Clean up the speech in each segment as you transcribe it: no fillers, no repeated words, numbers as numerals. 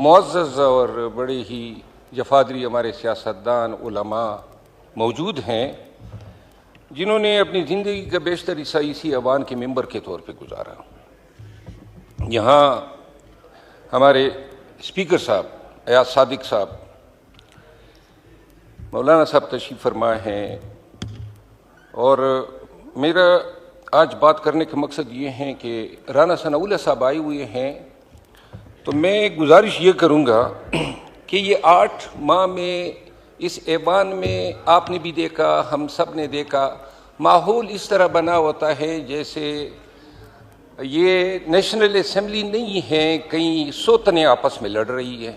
معزز اور بڑے ہی جفادری ہمارے سیاستدان علماء موجود ہیں جنہوں نے اپنی زندگی کا بیشتر حصہ اسی ایوان کے ممبر کے طور پہ گزارا۔ یہاں ہمارے اسپیکر صاحب ایاز صادق صاحب، مولانا صاحب تشریف فرما ہیں، اور میرا آج بات کرنے کا مقصد یہ ہے کہ رانا ثناء اللہ صاحب آئے ہوئے ہیں، تو میں گزارش یہ کروں گا کہ یہ 8 ماہ میں اس ایوان میں آپ نے بھی دیکھا، ہم سب نے دیکھا، ماحول اس طرح بنا ہوتا ہے جیسے یہ نیشنل اسمبلی نہیں ہے، کئی سوتنیں آپس میں لڑ رہی ہے،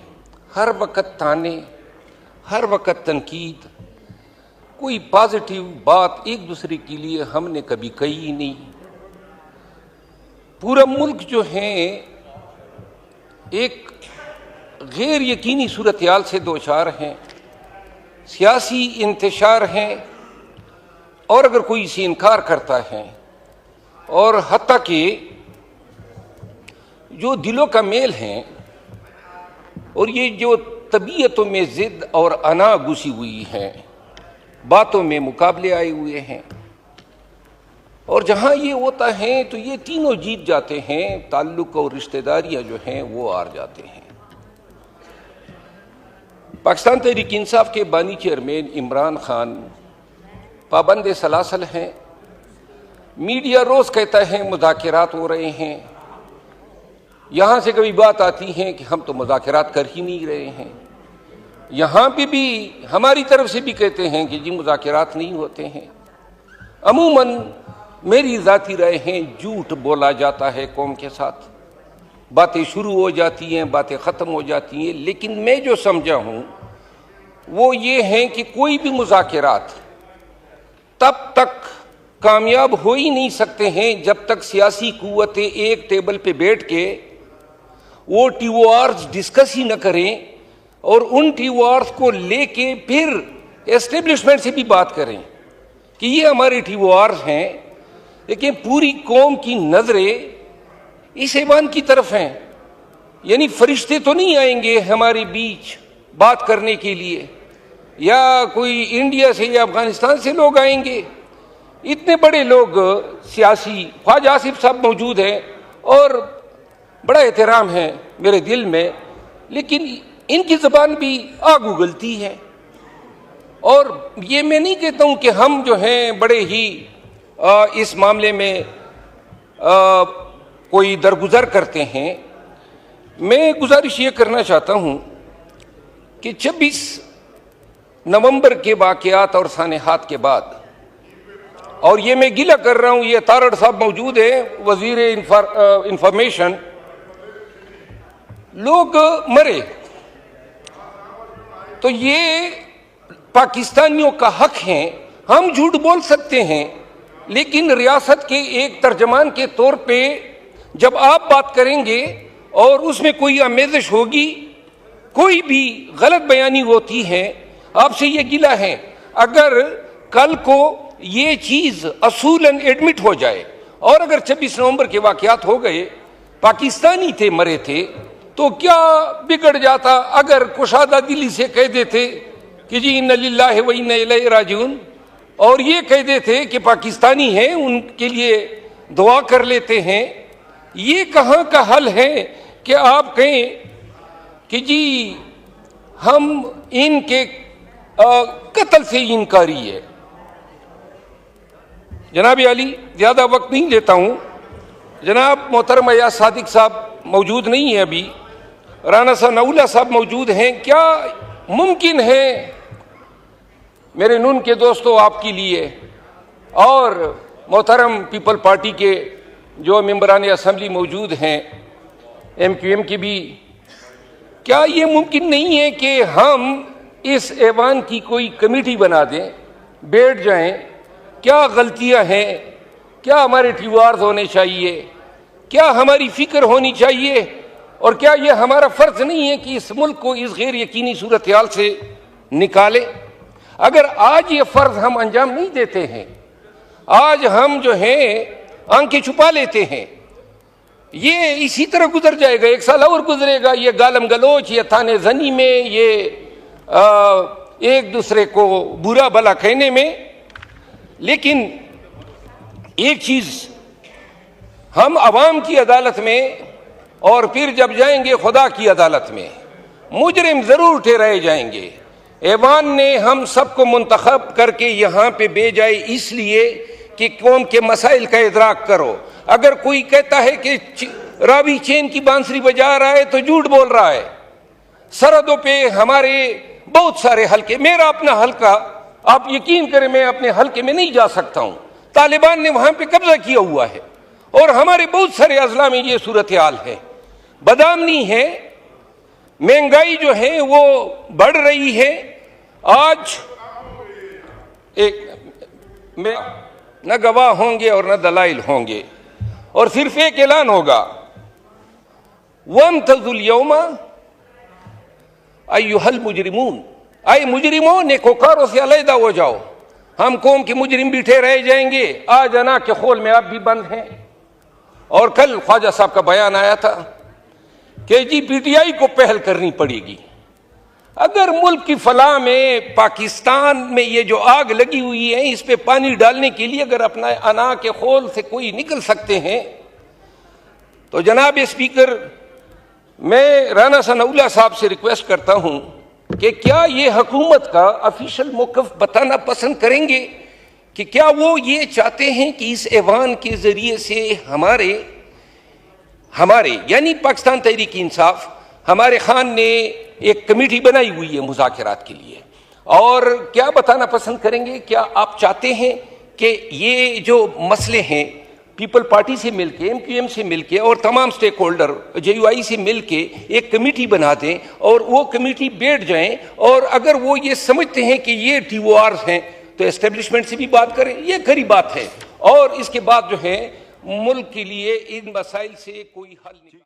ہر وقت تانے، ہر وقت تنقید، کوئی پازیٹیو بات ایک دوسرے کے لیے ہم نے کبھی کہی نہیں۔ پورا ملک جو ہے ایک غیر یقینی صورتحال سے دوچار ہیں، سیاسی انتشار ہیں، اور اگر کوئی اسے انکار کرتا ہے، اور حتیٰ کہ جو دلوں کا میل ہے اور یہ جو طبیعتوں میں ضد اور انا گھسی ہوئی ہے، باتوں میں مقابلے آئے ہوئے ہیں، اور جہاں یہ ہوتا ہے تو یہ تینوں جیت جاتے ہیں، تعلق اور رشتہ داریاں جو ہیں وہ ہار جاتے ہیں۔ پاکستان تحریک انصاف کے بانی چیئرمین عمران خان پابند سلاسل ہیں، میڈیا روز کہتا ہے مذاکرات ہو رہے ہیں، یہاں سے کبھی بات آتی ہے کہ ہم تو مذاکرات کر ہی نہیں رہے ہیں، یہاں پہ بھی ہماری طرف سے بھی کہتے ہیں کہ جی مذاکرات نہیں ہوتے ہیں۔ عموماً میری ذاتی رائے ہے جھوٹ بولا جاتا ہے قوم کے ساتھ، باتیں شروع ہو جاتی ہیں، باتیں ختم ہو جاتی ہیں، لیکن میں جو سمجھا ہوں وہ یہ ہے کہ کوئی بھی مذاکرات تب تک کامیاب ہو ہی نہیں سکتے ہیں جب تک سیاسی قوتیں ایک ٹیبل پہ بیٹھ کے وہ ٹی او آرز ڈسکس ہی نہ کریں، اور ان ٹی او آرز کو لے کے پھر اسٹیبلشمنٹ سے بھی بات کریں کہ یہ ہمارے ٹی او آرز ہیں، لیکن پوری قوم کی نظریں اس ایوان کی طرف ہیں، یعنی فرشتے تو نہیں آئیں گے ہمارے بیچ بات کرنے کے لیے، یا کوئی انڈیا سے یا افغانستان سے لوگ آئیں گے، اتنے بڑے لوگ سیاسی، خواجہ آصف صاحب موجود ہیں اور بڑا احترام ہے میرے دل میں، لیکن ان کی زبان بھی آگ اگلتی ہے، اور یہ میں نہیں کہتا ہوں کہ ہم جو ہیں بڑے ہی اس معاملے میں کوئی درگزر کرتے ہیں۔ میں گزارش یہ کرنا چاہتا ہوں کہ 26 نومبر کے واقعات اور سانحات کے بعد، اور یہ میں گلہ کر رہا ہوں، یہ تارڑ صاحب موجود ہیں وزیر انفارمیشن، لوگ مرے تو یہ پاکستانیوں کا حق ہے، ہم جھوٹ بول سکتے ہیں، لیکن ریاست کے ایک ترجمان کے طور پہ جب آپ بات کریں گے اور اس میں کوئی آمیزش ہوگی، کوئی بھی غلط بیانی ہوتی ہے، آپ سے یہ گلہ ہے، اگر کل کو یہ چیز اصولاً ایڈمٹ ہو جائے، اور اگر 26 نومبر کے واقعات ہو گئے، پاکستانی تھے مرے تھے، تو کیا بگڑ جاتا اگر کشادہ دلی سے کہہ دیتے کہ جی انا للہ و انا الیہ راجعون، اور یہ کہہ دیتے کہ پاکستانی ہیں ان کے لیے دعا کر لیتے ہیں۔ یہ کہاں کا حل ہے کہ آپ کہیں کہ جی ہم ان کے قتل سے انکاری ہے۔ جناب علی، زیادہ وقت نہیں لیتا ہوں، جناب محترم ایاز صادق صاحب موجود نہیں ہیں، ابھی رانا ثناء اللہ صاحب موجود ہیں، کیا ممکن ہے میرے نون کے دوستوں آپ کے لیے، اور محترم پیپل پارٹی کے جو ممبران اسمبلی موجود ہیں ایم کیو ایم کی بھی، کیا یہ ممکن نہیں ہے کہ ہم اس ایوان کی کوئی کمیٹی بنا دیں، بیٹھ جائیں، کیا غلطیاں ہیں، کیا ہمارے ٹی او آرز ہونے چاہیے، کیا ہماری فکر ہونی چاہیے، اور کیا یہ ہمارا فرض نہیں ہے کہ اس ملک کو اس غیر یقینی صورتحال سے نکالے؟ اگر آج یہ فرض ہم انجام نہیں دیتے ہیں، آج ہم جو ہیں آنکھیں چھپا لیتے ہیں، یہ اسی طرح گزر جائے گا، 1 سال اور گزرے گا، یہ گالم گلوچ، یہ تانے زنی میں، یہ ایک دوسرے کو برا بھلا کہنے میں. لیکن ایک چیز، ہم عوام کی عدالت میں اور پھر جب جائیں گے خدا کی عدالت میں مجرم ضرور ٹھہرائے جائیں گے. ایوان نے ہم سب کو منتخب کر کے یہاں پہ بھیجا ہے اس لیے کہ قوم کے مسائل کا ادراک کرو. اگر کوئی کہتا ہے کہ راوی چین کی بانسری بجا رہا ہے تو جھوٹ بول رہا ہے. سرحدوں پہ ہمارے بہت سارے حلقے، میرا اپنا حلقہ، آپ یقین کریں میں اپنے حلقے میں نہیں جا سکتا ہوں، طالبان نے وہاں پہ قبضہ کیا ہوا ہے، اور ہمارے بہت سارے اضلاع میں یہ صورتحال ہے. بدامنی ہے، مہنگائی جو ہے وہ بڑھ رہی ہے. آج میں نہ گواہ ہوں گے اور نہ دلائل ہوں گے، اور صرف ایک اعلان ہوگا، وَامْتَزُوا الْيَوْمَ أَيُّهَا الْمُجْرِمُونَ، اے مجرموں نیکوکاروں سے علیحدہ ہو جاؤ. ہم قوم کے مجرم بیٹھے رہ جائیں گے، آج انا کے خول میں آپ بھی بند ہیں. اور کل خواجہ صاحب کا بیان آیا تھا کہ جی پی ٹی آئی کو پہل کرنی پڑے گی. اگر ملک کی فلاح میں، پاکستان میں یہ جو آگ لگی ہوئی ہے اس پہ پانی ڈالنے کے لیے اگر اپنا انا کے خول سے کوئی نکل سکتے ہیں تو جناب اسپیکر، میں رانا ثناء اللہ صاحب سے ریکویسٹ کرتا ہوں کہ کیا یہ حکومت کا آفیشیل موقف بتانا پسند کریں گے کہ کیا وہ یہ چاہتے ہیں کہ اس ایوان کے ذریعے سے ہمارے یعنی پاکستان تحریک انصاف، ہمارے خان نے ایک کمیٹی بنائی ہوئی ہے مذاکرات کے لیے، اور کیا بتانا پسند کریں گے، کیا آپ چاہتے ہیں کہ یہ جو مسئلے ہیں پیپل پارٹی سے مل کے، MQM سے مل کے اور تمام سٹیک ہولڈر JUI سے مل کے ایک کمیٹی بنا دیں اور وہ کمیٹی بیٹھ جائیں، اور اگر وہ یہ سمجھتے ہیں کہ یہ TORs ہیں تو اسٹیبلشمنٹ سے بھی بات کریں. یہ کھری بات ہے، اور اس کے بعد جو ہے ملک کے لیے ان مسائل سے کوئی حل نہیں.